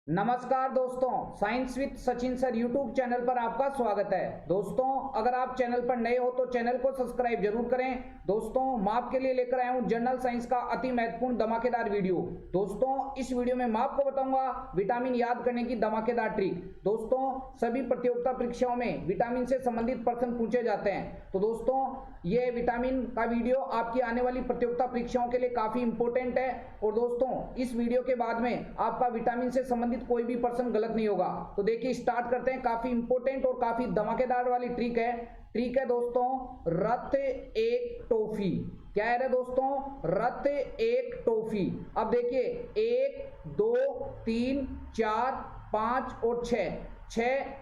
नमस्कार दोस्तों, science with Sachin sir YouTube channel पर आपका स्वागत है। दोस्तों, अगर आप चैनल पर नए हो तो चैनल को सब्सक्राइब जरूर करें। दोस्तों, मैं आपके लिए लेकर आया हूं जनरल साइंस का अति महत्वपूर्ण धमाकेदार वीडियो। दोस्तों, इस वीडियो में मैं आपको बताऊंगा विटामिन याद करने की धमाकेदार ट्रिक। दोस्तों, सभी प्रतियोगिता परीक्षाओं में विटामिन से संबंधित प्रश्न पूछे जाते हैं, तो दोस्तों ये विटामिन का वीडियो आपकी आने वाली प्रतियोगिता परीक्षाओं के लिए काफी इंपॉर्टेंट है। और दोस्तों, इस वीडियो के बाद में आपका विटामिन से संबंधित कोई भी प्रश्न गलत नहीं होगा। तो देखिए, स्टार्ट करते हैं। काफी इंपॉर्टेंट और काफी धमाकेदार वाली ट्रिक है दोस्तों, रत एक टॉफी। क्या है रे दोस्तों? रत एक टॉफी। अब देखिए, 1 2 3 4 5 और 6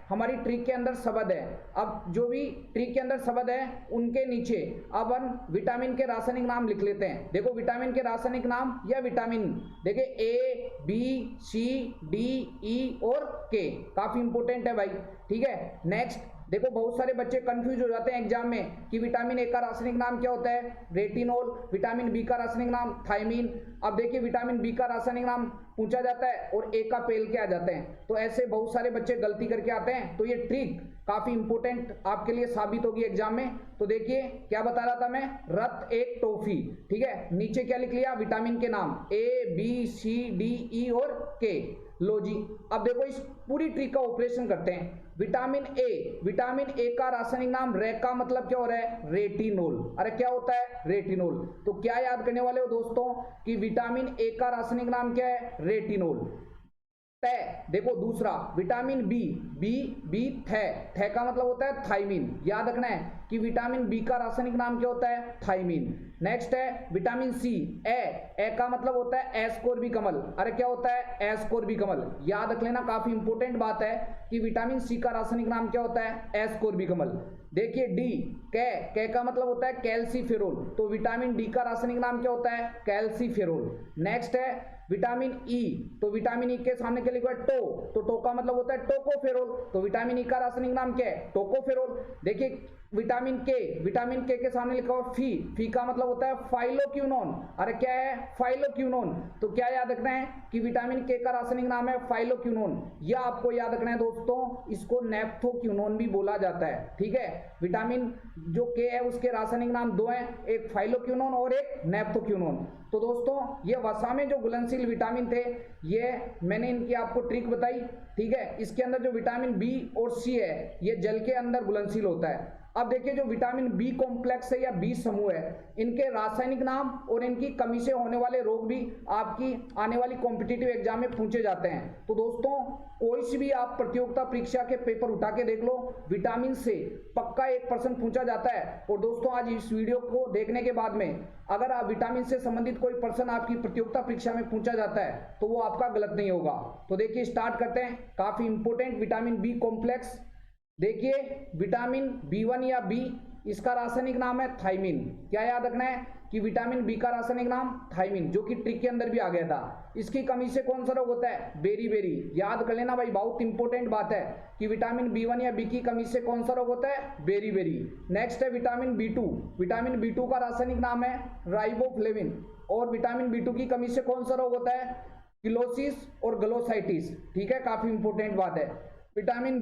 हमारी ट्रिक के अंदर शब्द है। अब जो भी ट्रिक के अंदर शब्द है उनके नीचे अब हम विटामिन के रासायनिक नाम लिख लेते हैं। देखो, विटामिन के रासायनिक नाम या विटामिन, देखिए A B C D E और के, काफी इंपोर्टेंट है भाई। ठीक है, नेक्स्ट देखो, बहुत सारे बच्चे कंफ्यूज हो जाते हैं एग्जाम में कि विटामिन ए का रासायनिक नाम क्या होता है, रेटिनोल। विटामिन बी का रासायनिक नाम थायमीन। अब देखिए, विटामिन बी का रासायनिक नाम पूछा जाता है और ए का पेल के आ जाते हैं, तो ऐसे बहुत सारे बच्चे गलती करके आते हैं। तो ये ट्रिक काफी इंपोर्टेंट आपके लिए साबित होगी एग्जाम में। तो देखिए, क्या बता रहा था मैं, रत एक टॉफी। ठीक है, नीचे क्या लिख लिया, विटामिन के नाम A B C D E और के। लो जी, अब देखो इस पूरी ट्रिक का ऑपरेशन करते हैं। विटामिन ए का रासायनिक नाम, रे का मतलब क्या हो रहा है, रेटिनोल। अरे क्या होता है, रेटिनोल। तो क्या याद करने वाले हो दोस्तों कि विटामिन ए का रासायनिक नाम क्या है, रेटिनोल। देखो दूसरा, विटामिन बी थे का मतलब होता है थायमीन। याद रखना है कि विटामिन बी का रासायनिक नाम क्या होता है, थायमीन। नेक्स्ट है विटामिन सी, ए का मतलब होता है एस्कोर्बिकमल। अरे क्या होता है, एस्कोर्बिकमल। याद रख लेना, काफी इंपोर्टेंट बात है कि विटामिन सी का रासायनिक नाम क्या होता है, एस्कोर्बिकमल। देखिए डी, के का मतलब होता है कैल्सीफेरोल। तो विटामिन डी का रासायनिक नाम क्या होता है, कैल्सीफेरोल। नेक्स्ट है विटामिन ई, तो विटामिन ई के सामने क्या लिखा है, तो टो का मतलब होता है टोकोफेरोल। तो विटामिन ई का रासायनिक नाम क्या है, टोकोफेरोल। देखिए विटामिन के के सामने लिखा हुआ फी का मतलब होता है फाइलोक्विनोन। अरे क्या है, फाइलोक्विनोन। तो क्या याद रखना है कि विटामिन के का रासायनिक नाम है फाइलोक्विनोन। यह आपको याद रखना है दोस्तों, इसको नेप्थोक्विनोन भी बोला जाता है। ठीक है, विटामिन जो के है उसके रासायनिक नाम दो हैं, एक फाइलोक्विनोन और एक नेप्थोक्विनोन। तो दोस्तों, ये वसा में जो घुलनशील विटामिन थे, ये मैंने इनकी आपको ट्रिक बताई। ठीक है, इसके अंदर जो विटामिन बी और सी है ये जल के अंदर घुलनशील होता है। अब देखिए, जो विटामिन बी कॉम्प्लेक्स है या बी समूह है, इनके रासायनिक नाम और इनकी कमी से होने वाले रोग भी आपकी आने वाली कॉम्पिटिटिव एग्जाम में पूछे जाते हैं। तो दोस्तों, कोई सी भी आप प्रतियोगिता परीक्षा के पेपर उठा के देख लो, विटामिन से पक्का 1% पूछा जाता है। और दोस्तों, आज इस वीडियो को देखने के बाद में अगर आप विटामिन से संबंधित कोई प्रश्न आपकी प्रतियोगिता परीक्षा में पूछा जाता है तो वो आपका गलत नहीं होगा। तो देखिए, स्टार्ट करते हैं। काफी इंपोर्टेंट विटामिन बी कॉम्प्लेक्स। देखिए, विटामिन बी1 या बी, इसका रासायनिक नाम है थायमीन। क्या याद रखना है कि विटामिन बी का रासायनिक नाम थायमीन, जो कि ट्रिक के अंदर भी आ गया था। इसकी कमी से कौन सा रोग होता है, बेरी। याद कर लेना भाई, बहुत इंपॉर्टेंट बात है कि विटामिन बी1 या बी की कमी से कौन सा रोग होता है, बेरी। नेक्स्ट है विटामिन बी2। विटामिन बी2 का रासायनिक नाम है राइबोफ्लेविन। और विटामिन बी2 की कमी से कौन सा रोग होता है, किलोसिस और ग्लोसाइटिस। ठीक है, काफी इंपॉर्टेंट बात है। विटामिन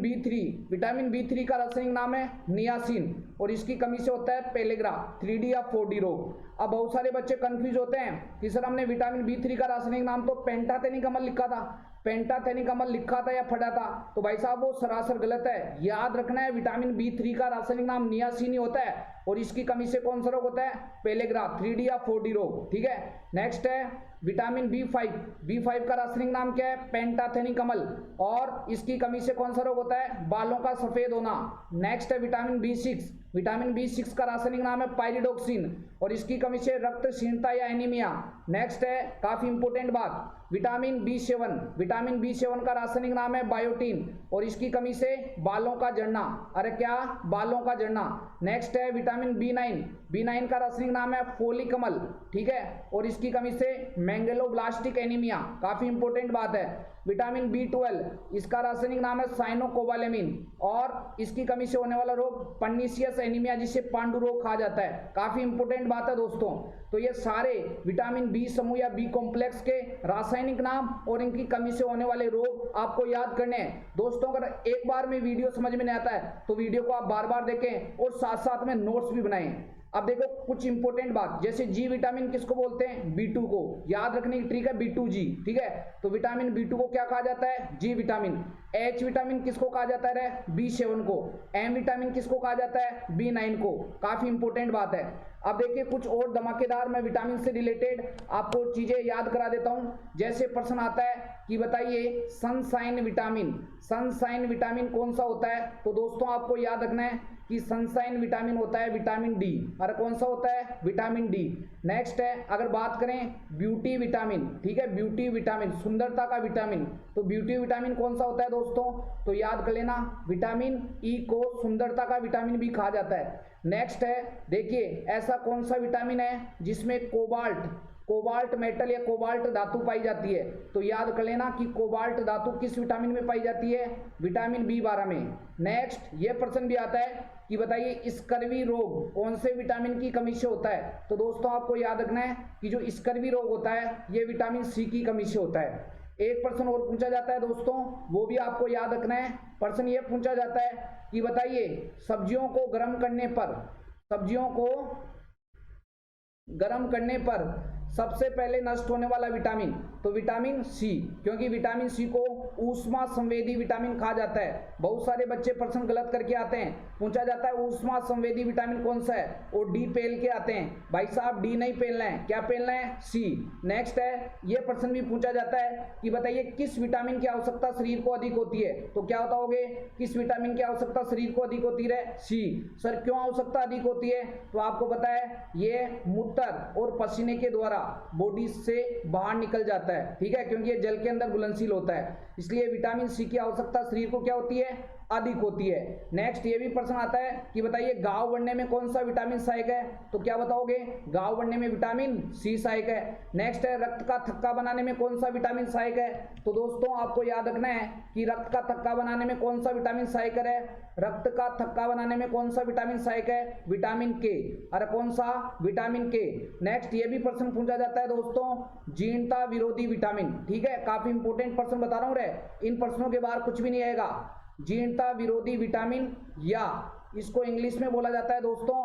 बी थ्री का रासायनिक नाम है नियासिन और इसकी कमी से होता है पेलेग्रा, 3D या 4D रोग। अब बहुत सारे बच्चे कंफ्यूज होते हैं कि सर हमने विटामिन बी3 का रासायनिक नाम तो पेंटाथेनिकमल लिखा था, पेंटाथेनिकमल लिखा था या फटा था। तो भाई साहब, वो सरासर गलत है। याद रखना है, विटामिन बी3 का रासायनिक नाम नियासिन ही होता है और इसकी कमी से कौन सा रोग होता है, पेलेग्रा, 3D या 4D रोग। ठीक है, नेक्स्ट है विटामिन बी5 का रासायनिक नाम क्या है, पेंटाथेनिकमल और इसकी कमी से कौन सा रोग होता है, बालों का सफेद होना। नेक्स्ट है विटामिन बी6 का रासायनिक नाम है पायरिडोक्सिन और इसकी कमी से रक्तहीनता या एनीमिया। नेक्स्ट है काफी इंपोर्टेंट बात, विटामिन बी7 का रासायनिक नाम है बायोटीन और इसकी कमी से बालों का झड़ना। अरे क्या, बालों का झड़ना। नेक्स्ट है विटामिन बी9 का रासायनिक नाम है फोलिकमल। ठीक है, और इसकी कमी से मैंगलोब्लास्टिक एनीमिया, काफी इंपोर्टेंट बात है। विटामिन B12, इसका रासायनिक नाम है साइनोकोबालेमिन, और इसकी कमी से होने वाला रोग पर्नीशियस एनीमिया, जिसे पांडु रोग कहा जाता है। काफी इंपोर्टेंट बात है दोस्तों। तो ये सारे विटामिन बी समूह या बी कॉम्प्लेक्स के रासायनिक नाम और इनकी कमी से होने वाले रोग आपको याद करने हैं दोस्तों। अगर एक बार में वीडियो समझ में नहीं आता है तो वीडियो को आप बार बार देखें और साथ साथ में नोट्स भी बनाएं। अब देखो कुछ इंपॉर्टेंट बात, जैसे जी विटामिन किसको बोलते हैं? B2 को। याद रखने की ट्रिक है B2G, ठीक है। तो विटामिन B2 को क्या कहा जाता है? जी विटामिन। H विटामिन किसको कहा जाता है? B7 को। M विटामिन किसको कहा जाता है? B9 को। काफी इंपॉर्टेंट बात है। अब देखिए कुछ और धमाकेदार मैं विटामिन से रिलेटेड आपको चीजें याद करा देता हूं। जैसे प्रश्न आता है कि बताइए सनशाइन विटामिन, सनशाइन विटामिन कौन सा होता है? तो दोस्तों आपको याद रखना है कि सनशाइन विटामिन होता है विटामिन डी। और कौन सा होता है? Vitamin D. नेक्स्ट है, अगर बात करें ब्यूटी विटामिन, ठीक है, ब्यूटी विटामिन, सुंदरता का विटामिन, तो ब्यूटी विटामिन कौन सा होता है दोस्तों? तो याद कर लेना, विटामिन ई को सुंदरता का विटामिन भी कहा जाता है। नेक्स्ट है, देखिए ऐसा कौन सा विटामिन है जिसमें कोबाल्ट मेटल या कोबाल्ट धातु पाई जाती है? तो याद कर लेना कि कोबाल्ट धातु किस विटामिन में पाई जाती है? विटामिन B12 में। नेक्स्ट ये प्रश्न भी आता है कि बताइए स्कर्वी रोग कौन से विटामिन की कमी से होता है? तो दोस्तों आपको याद रखना है कि जो स्कर्वी रोग होता है ये विटामिन सी की कमी से होता है। एक प्रश्न और पूछा जाता है दोस्तों, वो भी आपको याद रखना है। प्रश्न ये पूछा जाता है कि बताइए सब्जियों को गर्म करने पर सबसे पहले नष्ट होने वाला विटामिन? तो विटामिन सी, क्योंकि विटामिन सी को ऊष्मा संवेदी विटामिन कहा जाता है। बहुत सारे बच्चे प्रश्न गलत करके आते हैं, पूछा जाता है ऊष्मा संवेदी विटामिन कौन सा है, और डी पेल के आते हैं। भाई साहब डी नहीं पेलना है, क्या पेलना है? सी। नेक्स्ट है, ये प्रश्न भी पूछा जाता है कि बताइए किस विटामिन की आवश्यकता शरीर को अधिक होती है? तो क्या बताओगे? किस विटामिन की आवश्यकता शरीर को अधिक होती है? सी। सर क्यों आवश्यकता अधिक होती है? तो आपको पता है ये मूत्र और पसीने के द्वारा बॉडी से बाहर निकल जाता है, ठीक है, क्योंकि ये जल के अंदर घुलनशील होता है, इसलिए विटामिन सी की आवश्यकता शरीर को क्या होती है? अधिक होती है। नेक्स्ट ये भी प्रश्न आता है कि बताइए घाव बढ़ने में कौन सा विटामिन सहायक है? तो क्या बताओगे? घाव बढ़ने में विटामिन सी सहायक है। नेक्स्ट है रक्त का थक्का बनाने में कौन सा विटामिन सहायक है? तो दोस्तों आपको याद रखना है कि रक्त का थक्का बनाने में कौन सा विटामिन सहायक है? रक्त का थक्का बनाने में कौन सा विटामिन सहायक है? विटामिन के। अरे कौन सा? विटामिन के। नेक्स्ट ये भी प्रश्न पूछा जाता है दोस्तों, जीर्णता विरोधी विटामिन, ठीक है, काफी इंपोर्टेंट प्रश्न बता रहा हूं रे, इन प्रश्नों के बाहर कुछ भी नहीं आएगा। जीर्णता विरोधी विटामिन, या इसको इंग्लिश में बोला जाता है दोस्तों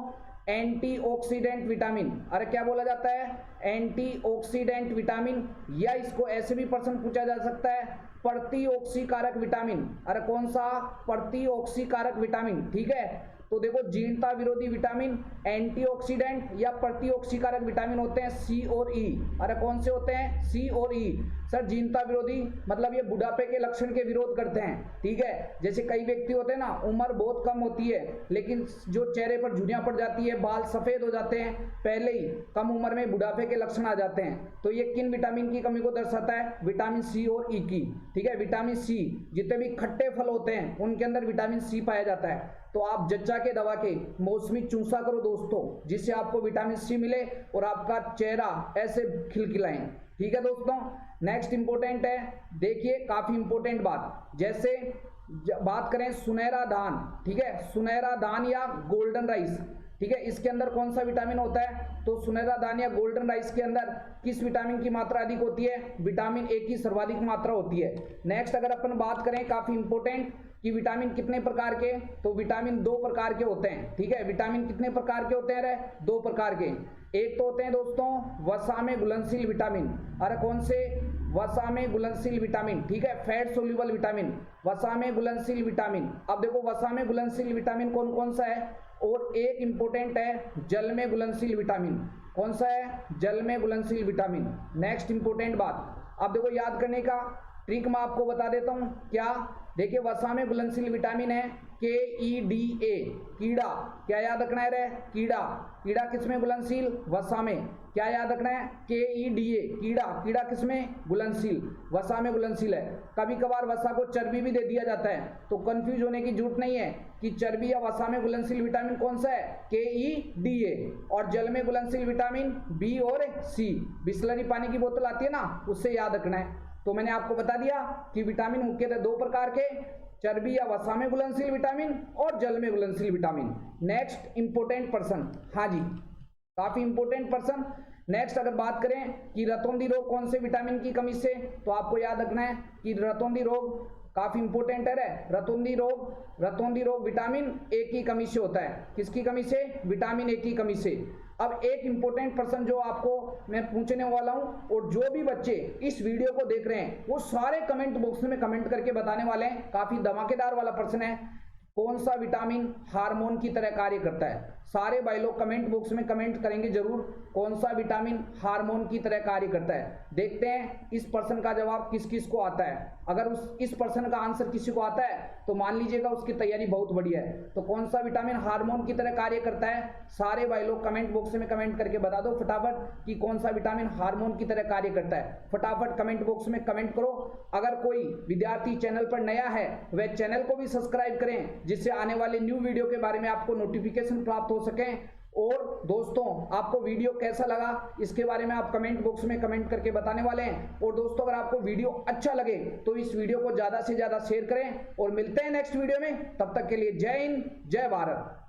एंटीऑक्सीडेंट विटामिन। अरे क्या बोला जाता है? एंटीऑक्सीडेंट विटामिन, या इसको ऐसे भी प्रश्न पूछा जा सकता है प्रतिऑक्सीकारक विटामिन। अरे कौन सा? प्रतिऑक्सीकारक विटामिन, ठीक है। तो देखो जीर्णता विरोधी विटामिन, एंटीऑक्सीडेंट या प्रतिऑक्सीकारक विटामिन होते हैं सी और ई। अरे कौन से होते हैं? सी और ई। सर जीर्णता विरोधी मतलब ये बुढ़ापे के लक्षण के विरोध करते हैं, ठीक है। जैसे कई व्यक्ति होते हैं ना, उम्र बहुत कम होती है लेकिन जो चेहरे पर झुर्रियां पड़ जाती है, बाल सफेद हो जाते हैं, पहले ही कम उम्र में बुढ़ापे के लक्षण आ जाते हैं। तो ये किन विटामिन की कमी को दर्शाता है? विटामिन सी और ई की, ठीक है। विटामिन सी, जितने भी खट्टे फल होते हैं उनके अंदर विटामिन सी पाया जाता है। तो आप जच्चा के दवा के मौसमी चूसा करो दोस्तों, जिससे आपको विटामिन सी मिले और आपका चेहरा ऐसे खिलखिलाए, ठीक है दोस्तों। नेक्स्ट इंपॉर्टेंट है, देखिए काफी इंपॉर्टेंट बात, जैसे बात करें सुनहरा धान, ठीक है, सुनहरा धान या गोल्डन राइस, ठीक है, इसके अंदर कौन सा विटामिन होता है? तो सुनहरा दान या गोल्डन राइस के अंदर किस विटामिन की मात्रा अधिक होती है? विटामिन ए की सर्वाधिक मात्रा होती है। नेक्स्ट अगर अपन बात करें काफी इंपॉर्टेंट कि विटामिन कितने प्रकार के, तो विटामिन 2 प्रकार के होते हैं, ठीक है। विटामिन कितने प्रकार के होते हैं रे? 2 प्रकार के। एक तो होते हैं दोस्तों वसा में घुलनशील विटामिन। अरे कौन से? वसा में घुलनशील विटामिन, ठीक है, फैट सोल्यूबल विटामिन, वसा में घुलनशील विटामिन। अब देखो वसा में घुलनशील विटामिन कौन कौन सा है? और एक इंपॉर्टेंट है जल में घुलनशील विटामिन। कौन सा है? जल में घुलनशील विटामिन। नेक्स्ट इंपॉर्टेंट बात, अब देखो याद करने का ट्रिक मैं आपको बता देता हूं। क्या? देखिए वसा में घुलनशील विटामिन है KEDA, कीड़ा। क्या याद रखना है रे? कीड़ा। कीड़ा किसमें घुलनशील? वसा में। क्या याद रखना है? KEDA, कीड़ा। कीड़ा किसमें? घुलनशील, वसा में घुलनशील है। कभी कभार वसा को चर्बी भी दे दिया जाता है, तो कंफ्यूज होने की जरूरत नहीं है कि चर्बी या वसा में घुलनशील विटामिन कौन सा है? KEDA। और जल में घुलनशील विटामिन B और C। बिस्लरी पानी की बोतल आती है ना, उससे याद रखना है। तो मैंने आपको बता दिया कि विटामिन मुख्यतः दो प्रकार के, चर्बी या वसा में घुलनशील विटामिन और जल में घुलनशील विटामिन। नेक्स्ट इंपोर्टेंट पर्सन, हाँ जी काफी इंपोर्टेंट पर्सन। नेक्स्ट अगर बात करें कि रतौंधी रोग कौन से विटामिन की कमी से, तो आपको याद रखना है कि रतौंधी रोग काफी इंपोर्टेंट है। रतौंधी रोग विटामिन ए की कमी से होता है। किसकी कमी से? विटामिन ए की कमी से। अब एक इंपोर्टेंट पर्सन जो आपको मैं पूछने वाला हूं, और जो भी बच्चे इस वीडियो को देख रहे हैं वो सारे कमेंट बॉक्स में कमेंट करके बताने वाले हैं। काफी धमाकेदार वाला प्रश्न है, कौन सा विटामिन हार्मोन की तरह कार्य करता है। सारे भाई लोग कमेंट बॉक्स में कमेंट करेंगे जरूर, कौन सा विटामिन हार्मोन की तरह कार्य करता है। देखते हैं इस प्रश्न का जवाब किस किस को आता है। अगर इस प्रश्न का आंसर किसी को आता है तो मान लीजिएगा उसकी तैयारी बहुत बढ़िया है। तो कौन सा विटामिन हार्मोन की तरह कार्य करता है, सारे भाई लोग कमेंट बॉक्स में कमेंट करके बता दो फटाफट कि कौन सा विटामिन हार्मोन की तरह कार्य करता है। फटाफट कमेंट बॉक्स में कमेंट करो। अगर कोई विद्यार्थी चैनल पर नया है वह चैनल को भी सब्सक्राइब करें, जिससे आने वाले न्यू वीडियो के बारे में आपको नोटिफिकेशन प्राप्त हो सके। और दोस्तों आपको वीडियो कैसा लगा इसके बारे में आप कमेंट बॉक्स में कमेंट करके बताने वाले हैं। और दोस्तों अगर आपको वीडियो अच्छा लगे तो इस वीडियो को ज्यादा से ज्यादा शेयर करें, और मिलते हैं नेक्स्ट वीडियो में। तब तक के लिए जय हिंद, जय भारत।